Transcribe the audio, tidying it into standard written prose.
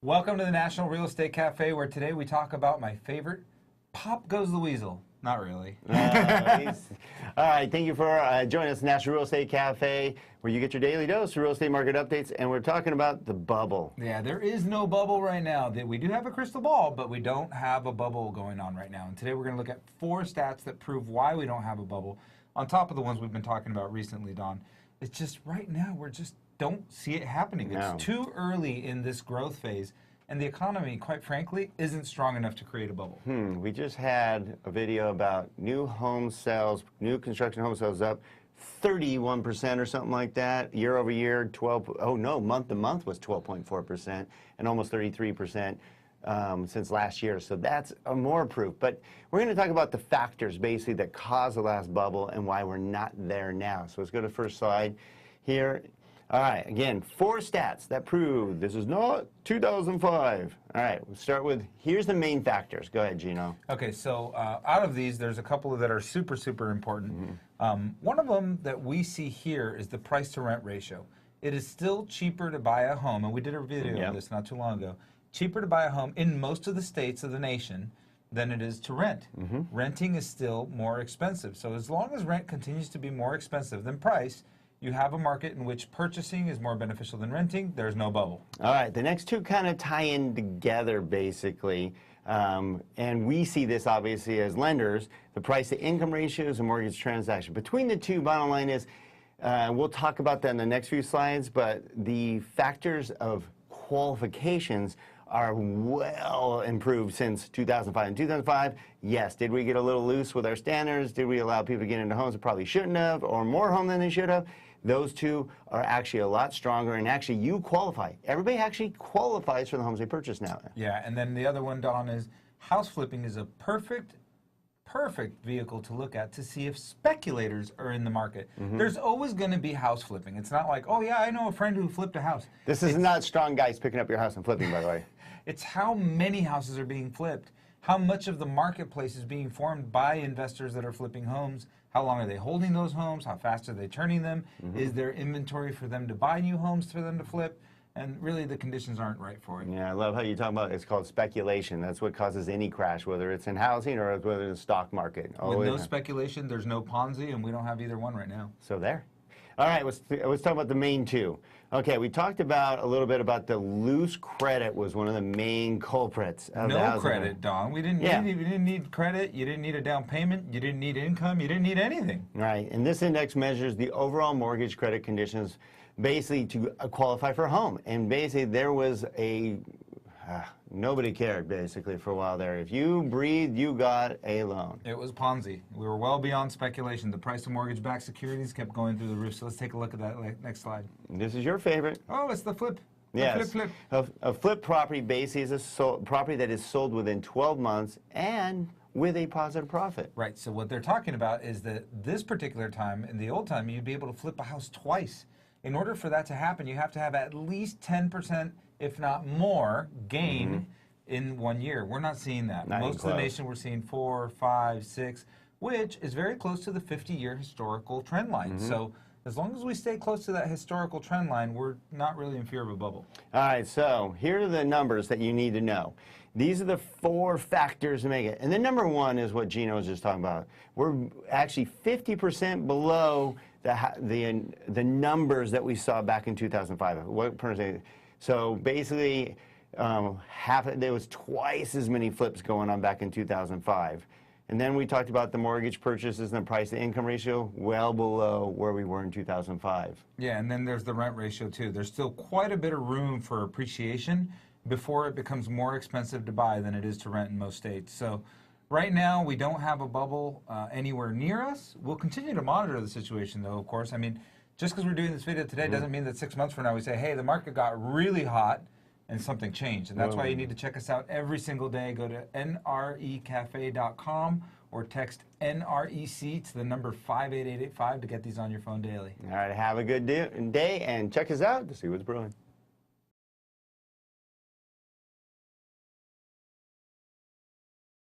Welcome to the National Real Estate Cafe, where today we talk about my favorite, Pop Goes the Weasel. Not really. All right, thank you for joining us at National Real Estate Cafe, where you get your daily dose of real estate market updates, and we're talking about the bubble. Yeah, there is no bubble right now. We do have a crystal ball, but we don't have a bubble going on right now. And today we're going to look at 4 stats that prove why we don't have a bubble, on top of the ones we've been talking about recently, Don. It's just right now we're just don't see it happening. No. It's too early in this growth phase, and the economy, quite frankly, isn't strong enough to create a bubble. We just had a video about new home sales, new construction home sales up 31% or something like that. Year over year, month to month was 12.4%, and almost 33% since last year. So that's more proof. But we're going to talk about the factors basically that caused the last bubble and why we're not there now. So let's go to the first slide here. All right, again, 4 stats that prove this is not 2005. All right, we'll start with, here's the main factors. Go ahead, Gino. Okay, so out of these, there's a couple that are super, super important. One of them that we see here is the price to rent ratio. It is still cheaper to buy a home, and we did a video on this not too long ago, cheaper to buy a home in most of the states of the nation than it is to rent. Renting is still more expensive. So as long as rent continues to be more expensive than price, you have a market in which purchasing is more beneficial than renting. There's no bubble. All right, the next two kind of tie in together, basically. And we see this, obviously, as lenders, the price-to-income ratios and mortgage transaction. Between the two, bottom line is, we'll talk about that in the next few slides, but the factors of qualifications are well improved since 2005. In 2005, yes, did we get a little loose with our standards? Did we allow people to get into homes that probably shouldn't have, or more home than they should have? Those two are actually a lot stronger, and actually you qualify. Everybody actually qualifies for the homes they purchase now. Yeah, and then the other one, Don, is house flipping is a perfect vehicle to look at to see if speculators are in the market. There's always going to be house flipping. It's not like, oh yeah, I know a friend who flipped a house. This is not strong guys picking up your house and flipping, by the way. It's how many houses are being flipped, how much of the marketplace is being formed by investors that are flipping homes, how long are they holding those homes, how fast are they turning them, is there inventory for them to buy new homes for them to flip? And really, the conditions aren't right for it. Yeah, I love how you talk about it's called speculation. That's what causes any crash, whether it's in housing or whether it's the stock market. With no speculation, there's no Ponzi, and we don't have either one right now. So there. All right, let's talk about the main two. Okay, we talked about a little bit about the loose credit was one of the main culprits of the housing. Credit, Don. We didn't need credit. You didn't need a down payment. You didn't need income. You didn't need anything. Right, and this index measures the overall mortgage credit conditions basically to qualify for a home. And basically there was a, nobody cared basically for a while there. If you breathed, you got a loan. It was Ponzi. We were well beyond speculation. The price of mortgage-backed securities kept going through the roof. So let's take a look at that next slide. This is your favorite. Oh, it's the flip. Yes. Flip. A flip property basically is a property that is sold within 12 months and with a positive profit. Right. So what they're talking about is that this particular time, in the old time, you'd be able to flip a house twice. In order for that to happen, you have to have at least 10%, if not more, gain in 1 year. We're not seeing that. Most of the nation, we're seeing 4, 5, 6, which is very close to the 50-year historical trend line. So as long as we stay close to that historical trend line, we're not really in fear of a bubble. All right, so here are the numbers that you need to know. These are the 4 factors to make it. And then number 1 is what Gino was just talking about. We're actually 50% below the numbers that we saw back in 2005. What percentage? So basically, there was twice as many flips going on back in 2005. And then we talked about the mortgage purchases and the price-to-income ratio, well below where we were in 2005. Yeah, and then there's the rent ratio too. There's still quite a bit of room for appreciation before it becomes more expensive to buy than it is to rent in most states. So right now, we don't have a bubble anywhere near us. We'll continue to monitor the situation, though, of course. I mean, just because we're doing this video today doesn't mean that 6 months from now we say, hey, the market got really hot and something changed. And that's why you need to check us out every single day. Go to nrecafe.com or text NREC to the number 58885 to get these on your phone daily. All right, have a good day and check us out to see what's brewing.